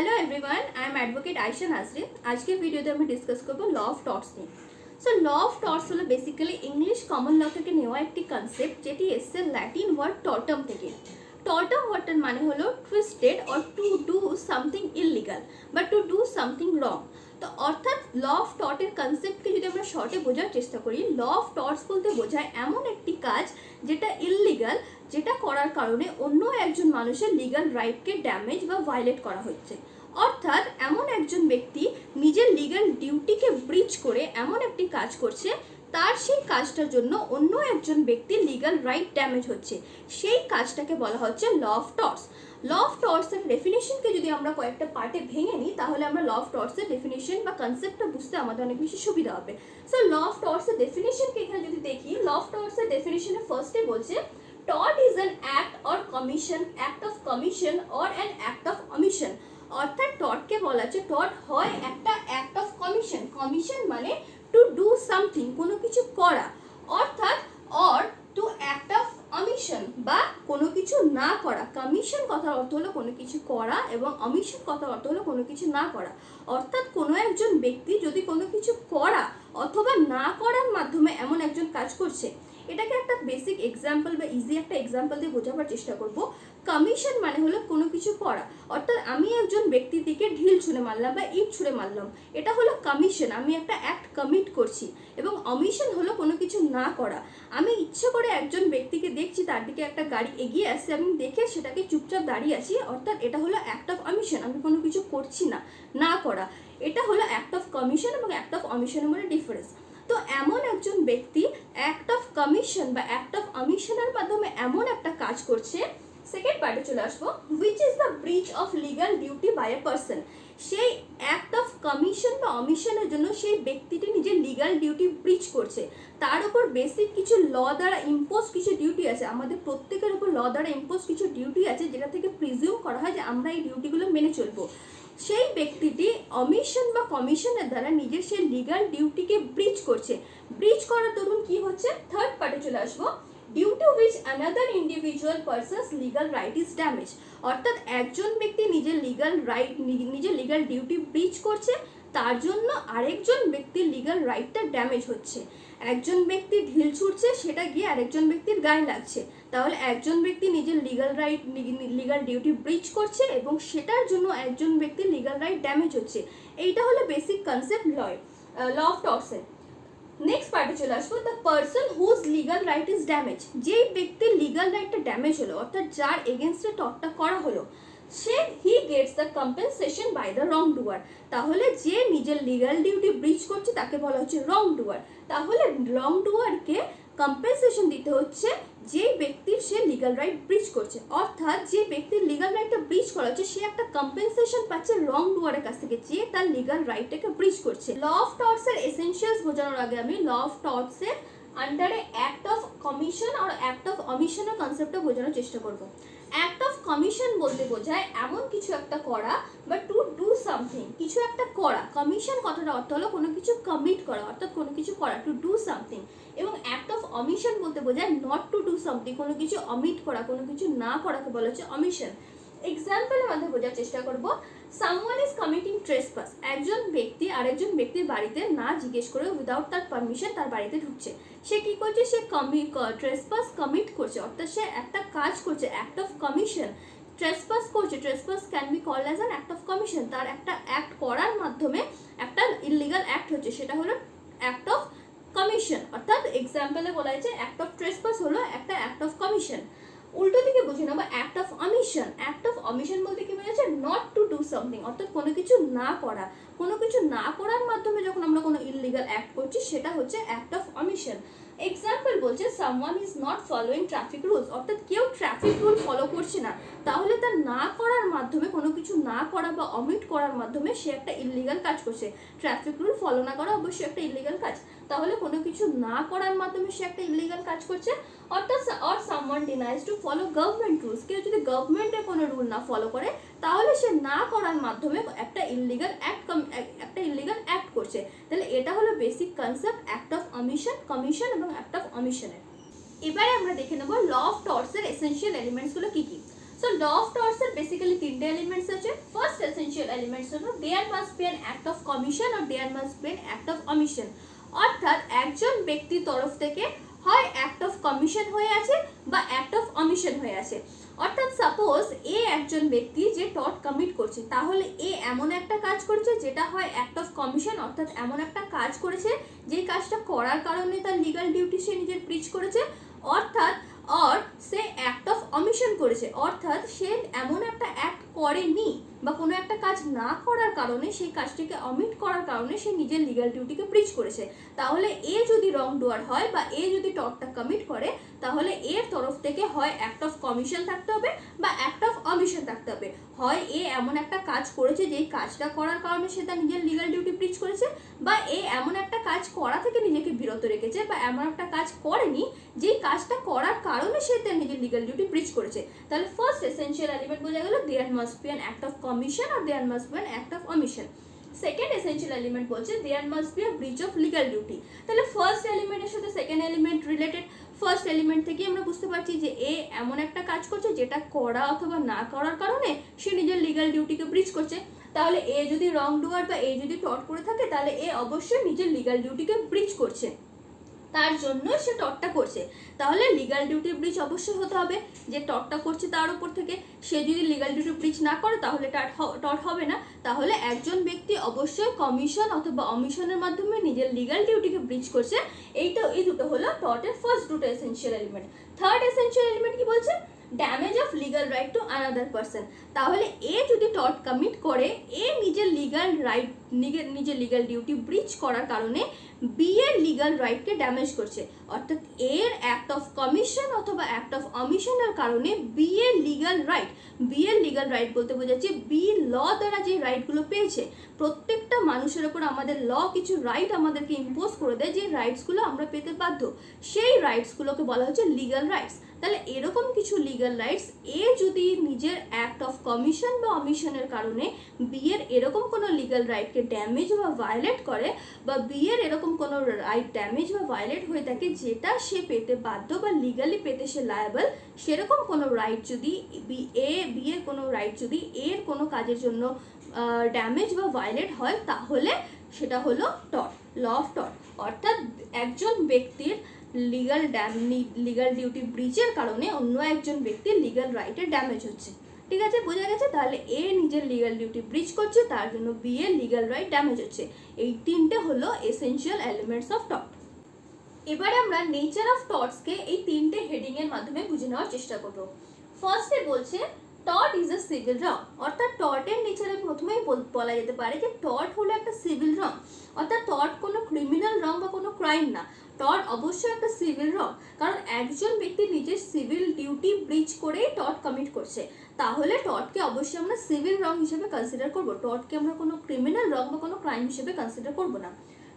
Hello everyone, I am advocate Ayesha नाजरीन। आज के वीडियोতে আমি ডিসকাস করব ল অফ টর্টস নিয়ে। সো ল অফ টর্টস হলো বেসিক্যালি ইংলিশ কমন ল থেকে নেওয়া একটি কনসেপ্ট, যেটি এসছে ল্যাটিন ওয়ার্ড টর্টাম থেকে। টর্টাম ওয়ার্ডটার মানে হলো twisted or to do something illegal বা টু ডু সামথিং রং। তো অর্থাৎ ল অফ টর্টের কনসেপ্টকে যদি আমরা শর্টে বোঝার চেষ্টা করি, ল অফ টর্টস বলতে বোঝায় এমন একটি কাজ যেটা ইললিগাল, যেটা করার কারণে অন্য একজন মানুষের লিগাল রাইটকে ড্যামেজ বা ভায়োলেট করা হচ্ছে। অর্থাৎ এমন একজন ব্যক্তি নিজের লিগাল ডিউটিকে ব্রিচ করে এমন একটি কাজ করছে, তার সেই কাজটার জন্য অন্য একজন ব্যক্তির লিগাল রাইট ড্যামেজ হচ্ছে, সেই কাজটাকে বলা হচ্ছে ল অফ টর্টস। ল অফ টর্টসের ডেফিনেশনকে যদি আমরা কয়েকটা পার্টে ভেঙে নিই, তাহলে আমরা ল অফ টর্টসের ডেফিনেশন বা কনসেপ্টটা বুঝতে আমাদের অনেক বেশি সুবিধা হবে। সো ল অফ টর্টসের ডেফিনেশনকে এখানে যদি দেখি, ল অফ টর্টসের ডেফিনেশনে ফার্স্টে বলছে tort is an act or commission, act of commission or an act of omission। অর্থাৎ টর্টকে বলা হচ্ছে টর্ট হয় একটা অ্যাক্ট অফ কমিশন। কমিশন মানে টু ডু সামথিং, কোনো কিছু করা, অর্থাৎ or to act of omission বা কোনো কিছু না করা। কমিশন কথার অর্থ হলো কোনো কিছু করা এবং অমিশন কথার অর্থ হলো কোনো কিছু না করা। অর্থাৎ কোনো একজন ব্যক্তি যদি কোনো কিছু করা অথবা না করার মাধ্যমে এমন একজন কাজ করছে, এটাকে একটা বেসিক এক্সাম্পল বা ইজি একটা এক্সাম্পল দিয়ে বোঝাবার চেষ্টা করব। কমিশন মানে হলো কোনো কিছু করা, অর্থাৎ আমি একজন ব্যক্তির দিকে ঢিল ছুঁড়ে মারলাম বা ইট ছুঁড়ে মারলাম, এটা হলো কমিশন, আমি একটা অ্যাক্ট কমিট করছি। এবং অমিশন হলো কোনো কিছু না করা, আমি ইচ্ছে করে একজন ব্যক্তিকে দেখছি তার দিকে একটা গাড়ি এগিয়ে আসছে, আমি দেখে সেটাকে চুপচাপ দাঁড়িয়ে আছি, অর্থাৎ এটা হলো অ্যাক্ট অফ অমিশন, আমি কোনো কিছু করছি না, না করা। এটা হলো অ্যাক্ট অফ কমিশন এবং অ্যাক্ট অফ অমিশনের মধ্যে ডিফারেন্স। তো এমন একজন ব্যক্তি অ্যাক্ট অফ কমিশন বা অ্যাক্ট অফ অমিশনের মাধ্যমে এমন একটা কাজ করছে, সেকেন্ড পার্টে চলে আসবো, which is the breach of legal duty by a person. সেই অ্যাক্ট অফ কমিশন বা অমিশনের জন্য সেই ব্যক্তিটি নিজের লিগাল ডিউটি ব্রিচ করছে, তার উপর বেসিক কিছু ল দ্বারা ইম্পোজ কিছু ডিউটি আছে, আমাদের প্রত্যেকের উপর ল দ্বারা ইম্পোজ কিছু ডিউটি আছে, যেটা থেকে প্রিজিউম করা হয় যে আমরা এই ডিউটিগুলো মেনে চলবো। সেই ব্যক্তিটি অমিশন বা কমিশনের দ্বারা নিজের সেই লিগাল ডিউটিকে ব্রিচ করছে। ব্রিচ করার দরুন কি হচ্ছে, থার্ড পার্টে চলে আসবো, due to which another individual person's legal right is damage. অর্থাৎ একজন ব্যক্তি নিজের লিগাল রাইট, নিজের লিগাল ডিউটি ব্রিচ করছে, তার জন্য আরেকজন ব্যক্তির লিগাল রাইটটা ড্যামেজ হচ্ছে। একজন ব্যক্তি ঢিল ছুটছে, সেটা গিয়ে আরেকজন ব্যক্তির গায়ে লাগছে, তাহলে একজন ব্যক্তি নিজের লিগাল ডিউটি ব্রিচ করছে এবং সেটার জন্য একজন ব্যক্তির লিগাল রাইট ড্যামেজ হচ্ছে। এইটা হলো বেসিক কনসেপ্ট ল অফ টর্টসের। নেক্সট পার্টে চলে আসবো, the person whose legal right is damage. যেই ব্যক্তির লিগাল রাইটটা ড্যামেজ হলো, অর্থাৎ যার এগেনস্টে টর্টটা করা হলো, he gets the compensation by the wrong doer. তাহলে যে নিজের লিগাল ডিউটি ব্রিচ করছে তাকে বলা হচ্ছে রং ডুয়ার। তাহলে রং ডুয়ারকে কম্পেনসেশন দিতে হচ্ছে যে ব্যক্তির সে লিগাল রাইট ব্রিচ করছে, অর্থাৎ যে ব্যক্তির লিগাল রাইটটা ব্রিচ করা হচ্ছে সে একটা কম্পেনসেশন পাচ্ছে রং ডুয়ারের কাছ থেকে, যে তার লিগাল রাইটটাকে ব্রিচ করছে। ল অফ টর্টসের এসেনশিয়ালস বোঝানোর আগে আমি ল অফ টর্টসের আন্ডারে অ্যাক্ট অফ কমিশন আর অ্যাক্ট অফ অমিশনের কনসেপ্টটা বোঝানোর চেষ্টা করব। অ্যাক্ট অফ কমিশন বলতে বোঝায় এমন কিছু একটা করা বা টু ডু সামথিং, কিছু একটা করা। কমিশন কথাটা অর্থ হলো কোনো কিছু কমিট করা, অর্থাৎ কোনো কিছু করা, টু ডু সামথিং। এবং অ্যাক্ট অফ অমিশন বলতে বোঝায় নট টু ডু সামথিং, কোনো কিছু অমিট করা, কোনো কিছু না করাকে বলা হচ্ছে অমিশন। এক্সাম্পলের মাধ্যমে বোঝার চেষ্টা করব, সামওয়ান ইজ কমিটিং ট্রেসপাস। একজন ব্যক্তি আরেকজন ব্যক্তির বাড়িতে না জিজ্ঞেস করে উইদাউট তার পারমিশন তার বাড়িতে ঢুকছে। সে কি করছে, সে ট্রেসপাস কমিট করছে, অর্থাৎ সে একটা কাজ করছে, অ্যাক্ট অফ কমিশন। ট্রেসপাস করছে, trespass can be called as an act of commission. তার একটা অ্যাক্ট করার মাধ্যমে একটা ইললিগাল অ্যাক্ট হচ্ছে, সেটা হলো অ্যাক্ট অফ কমিশন। অর্থাৎ এক্সাম্পলে বলা হয়েছে অ্যাক্ট অফ ট্রেসপাস হলো একটা অ্যাক্ট অফ কমিশন। উল্টো দিকে বুঝে নেবো act of omission. Act of omission বলতে কি বোঝাচ্ছে, নট টু ডু সামথিং, অর্থাৎ কোনো কিছু না করা। কোনো কিছু না করার মাধ্যমে যখন আমরা কোনো ইললিগাল অ্যাক্ট করছি, সেটা হচ্ছে অ্যাক্ট অফ অমিশন। এক্সাম্পল বলছে someone is not following traffic rules, অর্থাৎ কেউ ট্রাফিক রুল ফলো করছে না, তাহলে তার না করার মাধ্যমে, কোনো কিছু না করা বা অমিট করার মাধ্যমে সে একটা ইললিগাল কাজ করছে। ট্রাফিক রুল ফলো না করা অবশ্যই একটা ইললিগাল কাজ, তাহলে কোনো কিছু না করার মাধ্যমে সে একটা ইললিগাল কাজ করছে। অর্থাৎ or someone denies to follow government rules, কেউ যদি গভর্নমেন্টের কোনো রুল না ফলো করে, তাহলে সে না করার মাধ্যমে একটা ইললিগাল অ্যাক্ট করছে। তাহলে এটা হলো basic concept act of omission, commission এবং অ্যাক্ট অফ অমিশনের। এবারে আমরা দেখে নেব ল অফ টর্টসের এসেনশিয়াল এলিমেন্টসগুলো কি কি। সো ল অফ টর্টসের বেসিক্যালি তিনটে এলিমেন্টস আছে। ফার্স্ট এসেনশিয়াল এসেনশিয়াল এলিমেন্টস হলো there must be an act of commission আর there must be an act of omission. অর্থাৎ একজন ব্যক্তির তরফ থেকে হয় অ্যাক্ট অফ কমিশন হয়ে আছে বা অ্যাক্ট অফ অমিশন হয়ে আছে। অর্থাৎ সাপোজ এ একজন ব্যক্তি যে টর্ট কমিট করছে, তাহলে এ এমন একটা কাজ করেছে যেটা হয় অ্যাক্ট অফ কমিশন, অর্থাৎ এমন একটা কাজ করেছে যে কাজটা করার কারণে তার লিগ্যাল ডিউটি সে নিজের ব্রিচ করেছে, অর্থাৎ or say act of omission করেছে, অর্থাৎ সে এমন একটা অ্যাক্ট করেনি বা কোনো একটা কাজ না করার কারণে সেই কাজটিকে অমিট করার কারণে সে নিজের লিগ্যাল ডিউটিকে ব্রিচ করেছে। তাহলে এ যদি রং ডুয়ার হয় বা এ যদি টর্টটা কমিট করে, তাহলে এর তরফ থেকে হয় অ্যাক্ট অফ কমিশন থাকতে হবে বা অ্যাক্ট অফ অমিশন থাকতে হবে। হয় এ এমন একটা কাজ করেছে যেই কাজটা করার কারণে সে তার নিজের লিগ্যাল ডিউটি ব্রিচ করেছে, বা এ এমন একটা কাজ করা থেকে নিজেকে বিরত রেখেছে বা এমন একটা কাজ করেনি যেই কাজটা করার কারণে সে তার নিজের লিগ্যাল ডিউটি ব্রিচ করেছে। তাহলে ফার্স্ট এসেনশিয়াল এলিমেন্ট বোঝা গেল there must be an act of commission আর there must be an act of omission. Second essential element বলছে there must be a breach of legal duty. তাহলে ফার্স্ট এলিমেন্টের সাথে second element related. First element থেকে আমরা বুঝতে পারছি যে এ এমন একটা কাজ করছে যেটা করা অথবা না করার কারণে সে নিজের লিগ্যাল ডিউটিকে ব্রিচ করছে। তাহলে এ যদি রং ডুয়ার বা এ যদি টর্ট করে থাকে, তাহলে এ অবশ্যই নিজের লিগ্যাল ডিউটিকে ব্রিচ করছে, তার জন্য সে টর্টটা করছে। তাহলে লিগ্যাল ডিউটি ব্রিচ অবশ্যই হতে হবে, যে টর্টটা করছে তার উপর থেকে। সে যদি লিগ্যাল ডিউটি ব্রিচ না করে তাহলে টর্ট হবে না। তাহলে একজন ব্যক্তি অবশ্যই কমিশন অথবা অমিশনের মাধ্যমে নিজের লিগ্যাল ডিউটিকে ব্রিচ করছে। এই দুটো হলো টর্টের ফার্স্ট দুটো essential element. Third essential element কি বলছে? Damage of legal right to another person. তাহলে এ যদি টর্ট কমিট করে, এ নিজের লিগ্যাল রাইট নিজের লিগ্যাল ডিউটি ব্রিচ করার কারণে বি এর লিগ্যাল রাইটকে ড্যামেজ করছে, অর্থাৎ এর অ্যাক্ট অফ কমিশন অথবা অ্যাক্ট অফ অমিশনের কারণে বি এর লিগ্যাল রাইট বলতে বোঝাচ্ছে বি ল দ্বারা যে রাইটগুলো পেয়েছে। প্রত্যেকটা মানুষের ওপর আমাদের ল কিছু রাইট আমাদেরকে ইম্পোজ করে দেয়, যে রাইটসগুলো আমরা পেতে বাধ্য, সেই রাইটসগুলোকে বলা হচ্ছে লিগ্যাল রাইটস। তাহলে এরকম কিছু লিগ্যাল রাইটস এ যদি নিজের অ্যাক্ট অফ কমিশন বা অমিশনের কারণে বি এর এরকম কোনো লিগ্যাল রাইটকে ড্যামেজ বা ভায়োলেট করে, বা বি এর এরকম কোনো রাইট ড্যামেজ বা ভায়োলেট হয়ে থাকে যেটা সে পেতে বাধ্য বা লিগালি পেতে সে লায়াবল, সেরকম কোনো রাইট যদি বি এর কোনো রাইট যদি এর কোনো কাজের জন্য ড্যামেজ বা ভায়োলেট হয়, তাহলে সেটা হলো টর্ট, ল অফ টর্ট। অর্থাৎ একজন ব্যক্তির লিগ্যাল ডিউটি ব্রিচের কারণে অন্য একজন ব্যক্তির লিগ্যাল রাইটের ড্যামেজ হচ্ছে। ঠিক আছে, বোঝা গেছে? তাহলে এ নিজের লিগ্যাল ডিউটি ব্রিচ করছে, তার জন্য বি এর লিগ্যাল রাইট ড্যামেজ হচ্ছে। এই তিনটে হলো এসেনশিয়াল এলিমেন্টস অফ টর্ট। এবারে আমরা নেচার অফ টর্টসকে এই তিনটে হেডিং এর মাধ্যমে বুঝে নেওয়ার চেষ্টা করব। ফার্স্টে বলছে টর্ট ইজ আ সিভিল রং, অর্থাৎ টর্টের নেচারে প্রথমেই বলা যেতে পারে যে টর্ট হলো একটা সিভিল রং। অর্থাৎ টর্ট কোনো ক্রিমিনাল রং বা কোনো ক্রাইম না, টর্ট অবশ্যই একটা সিভিল রং। কারণ একজন ব্যক্তি নিজের সিভিল ডিউটি ব্রিচ করেই টর্ট কমিট করছে, তাহলে টর্টকে অবশ্যই আমরা সিভিল রং হিসেবে কনসিডার করব। টর্টকে আমরা কোনো ক্রিমিনাল রং বা কোনো ক্রাইম হিসেবে কনসিডার করব না।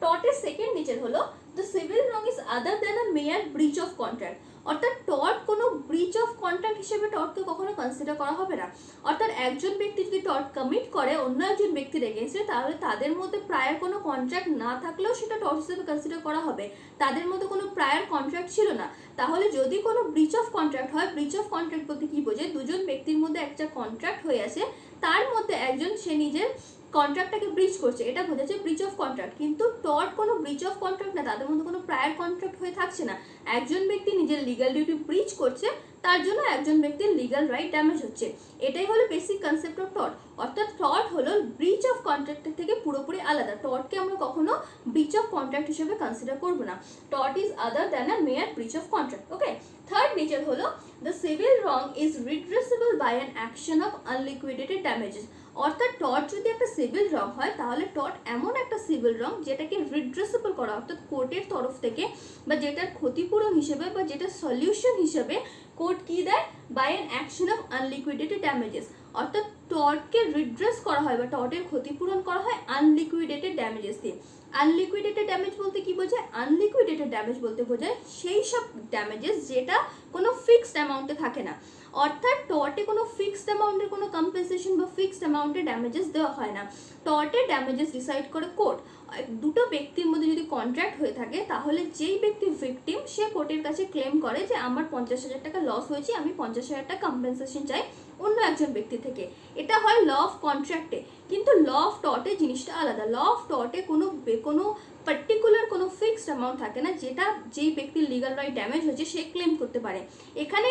টর্টের সেকেন্ড নেচার হলো the civil wrong is other than a mere breach of contract. অর্থাৎ টর্ট কোনো ব্রিচ অফ কন্ট্রাক্ট হিসেবে টর্টকে কখনো কনসিডার করা হবে না। অর্থাৎ একজন ব্যক্তি যদি টর্ট কমিট করে অন্য একজন ব্যক্তির এগেইনস্টে, তাহলে তাদের মধ্যে প্রায়র কোনো কন্ট্রাক্ট না থাকলেও সেটা টর্ট হিসেবে কনসিডার করা হবে। তাদের মধ্যে কোনো প্রায়র কন্ট্রাক্ট ছিল না। তাহলে যদি কোনো ব্রিচ অফ কন্ট্রাক্ট হয়, ব্রিচ অফ কন্ট্রাক্ট বলতে কি বোঝায়? দুজন ব্যক্তির মধ্যে একটা কন্ট্রাক্ট হয়ে আছে, তার মধ্যে একজন সে নিজের কন্ট্রাক্টটাকে ব্রিচ করছে, এটা বোঝাচ্ছে ব্রিচ অফ কন্ট্রাক্ট। কিন্তু টর্ট কোনো ব্রিচ অফ কন্ট্রাক্ট না, তাদের মধ্যে কোনো প্রায়র কন্ট্রাক্ট হয়ে থাকছে না। একজন ব্যক্তি নিজের লিগ্যাল ডিউটি ব্রিচ করছে, তার জন্য একজন ব্যক্তির লিগ্যাল রাইট ড্যামেজ হচ্ছে। এটাই হলো বেসিক কনসেপ্ট অফ টর্ট। অর্থাৎ টর্ট হলো ব্রিচ অফ কন্ট্রাক্টের থেকে পুরোপুরি আলাদা। টর্টকে আমরা কখনো ব্রিচ অফ কন্ট্রাক্ট হিসেবে কনসিডার করব না। Tort is other than a mere breach of contract. Okay, third nature হলো the civil wrong is redressable by an action of unliquidated damages. অর্থাৎ টর্ট যদি একটা সিভিল রং হয়, তাহলে টর্ট এমন একটা সিভিল রং যেটাকে রিড্রেসেবল করা, অর্থাৎ কোর্টের তরফ থেকে বা যেটার ক্ষতিপূরণ হিসেবে বা যেটা সলিউশন হিসেবে কোর্ট কি দেয়? By an action of unliquidated damages. অর্থাৎ টর্টকে রিড্রেস করা হয় বা টর্টের ক্ষতিপূরণ করা হয় আনলিকুইডেটেড ড্যামেজেস দিয়ে। আনলিকুইডেটেড ড্যামেজ বলতে কি বোঝায়? আনলিকুইডেটেড ড্যামেজ বলতে বোঝায় সেই সব ড্যামেজেস যেটা কোনো ফিক্সড অ্যামাউন্টে থাকে না। অর্থাৎ টর্টে কোনো ফিক্সড অ্যামাউন্টের কোনো কম্পেনসেশন বা ফিক্সড অ্যামাউন্টে ড্যামেজেস দেওয়া হয় না। টর্টে ড্যামেজেস ডিসাইড করে কোর্ট। দুটো ব্যক্তির মধ্যে যদি কন্ট্রাক্ট হয়ে থাকে, তাহলে যেই ব্যক্তি ভিকটিম সে কোর্টের কাছে ক্লেম করে যে আমার 50,000 টাকা লস হয়েছে, আমি 50,000 টাকা কম্পেনসেশন চাই অন্য একজন ব্যক্তি থেকে। এটা হয় ল অফ কন্ট্রাক্টে। কিন্তু ল অফ টর্টে জিনিসটা আলাদা। ল অফ টর্টে কোনো পার্টিকুলার কোনো ফিক্সড অ্যামাউন্ট থাকে না যেটা যেই ব্যক্তির লিগাল রাইট ড্যামেজ হয়েছে সে ক্লেম করতে পারে। এখানে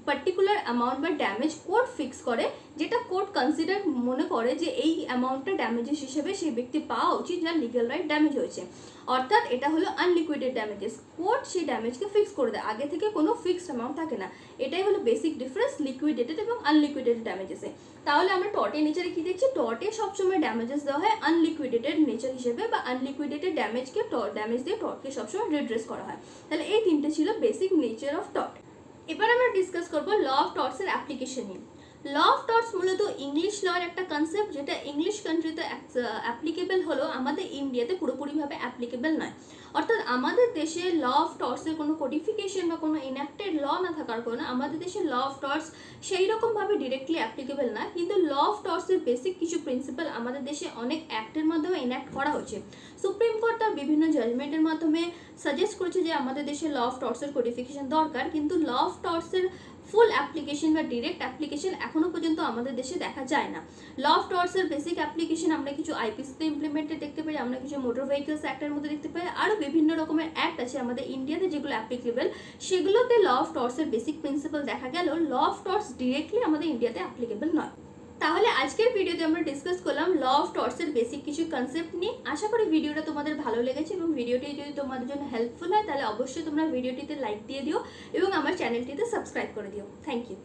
পার্টিকুলার অ্যামাউন্ট বা ড্যামেজ কোর্ট ফিক্স করে, যেটা কোর্ট কনসিডার মনে করে যে এই অ্যামাউন্টটা ড্যামেজেস হিসেবে সেই ব্যক্তি পাওয়া উচিত যার লিগাল রাইট ড্যামেজ হয়েছে। অর্থাৎ এটা হলো আনলিকুইডেড ড্যামেজেস। কোর্ট সেই ড্যামেজকে ফিক্স করে দেয়, আগে থেকে কোনো ফিক্সড অ্যামাউন্ট থাকে না। এটাই হলো বেসিক ডিফারেন্স লিকুইডেটেড এবং আনলিকুইডেটেড ড্যামেজেসে। তাহলে আমরা টর্টের নেচারে কি দেখছি, টর্টে সবসময় ড্যামেজেস দেওয়া হয় আনলিকুইডেটেড নেচার হিসেবে, বা আনলিকুইডেটেড ড্যামেজ দিয়ে টর্টকে সবসময় রিড্রেস করা হয়। তাহলে এই তিনটে ছিল বেসিক নেচার অফ টর্ট। এবার আমরা ডিসকাস করবো ল অফ টর্টসের অ্যাপ্লিকেশন নিয়ে। ল অফ টর্টস মূলত ইংলিশ লয়ের একটা কনসেপ্ট, যেটা ইংলিশ কান্ট্রিতে অ্যাপ্লিকেবল হলো, আমাদের ইন্ডিয়াতে পুরোপুরিভাবে অ্যাপ্লিকেবল নয়। অর্থাৎ আমাদের দেশে ল অফ টর্টসের কোনো কোডিফিকেশন বা কোনো ইনঅ্যাক্টেড ল না থাকার কারণে আমাদের দেশে ল অফ টর্টস সেই রকমভাবে ডিরেক্টলি অ্যাপ্লিকেবল না। কিন্তু ল অফ টর্টসের বেসিক কিছু প্রিন্সিপাল আমাদের দেশে অনেক অ্যাক্টের মাধ্যমে ইনঅ্যাক্ট করা হয়েছে। সুপ্রিম কোর্ট তার বিভিন্ন জাজমেন্টের মাধ্যমে সাজেস্ট করেছে যে আমাদের দেশে ল অফ টর্টসের কোডিফিকেশন দরকার, কিন্তু ল অফ টর্টসের ফুল অ্যাপ্লিকেশন বা ডিরেক্ট অ্যাপ্লিকেশন এখনো পর্যন্ত আমাদের দেশে দেখা যায় না। ল অফ টর্টসের বেসিক অ্যাপ্লিকেশন আমরা কিছু আইপিসিতে ইমপ্লিমেন্টেড দেখতে পাই, আমরা কিছু মোটর ভেহিকলস অ্যাক্টের মধ্যে দেখতে পাই, আরও বিভিন্ন রকমের অ্যাক্ট আছে আমাদের ইন্ডিয়াতে যেগুলো অ্যাপ্লিকেবল, সেগুলোতে ল অফ টর্টসের বেসিক প্রিন্সিপাল দেখা গেল ল অফ টর্টস ডিরেক্টলি আমাদের ইন্ডিয়াতে অ্যাপ্লিকেবল নয়। তাহলে আজকের ভিডিওতে আমরা ডিসকাস করলাম ল অফ টর্টসের বেসিক কিছু কনসেপ্ট নিয়ে। আশা করি ভিডিওটা তোমাদের ভালো লেগেছে, এবং ভিডিওটি যদি তোমাদের জন্য হেল্পফুল হয় তাহলে অবশ্যই তোমরা ভিডিওটিতে লাইক দিয়ে দিও এবং আমার চ্যানেলটিতে সাবস্ক্রাইব করে দিও। Thank you.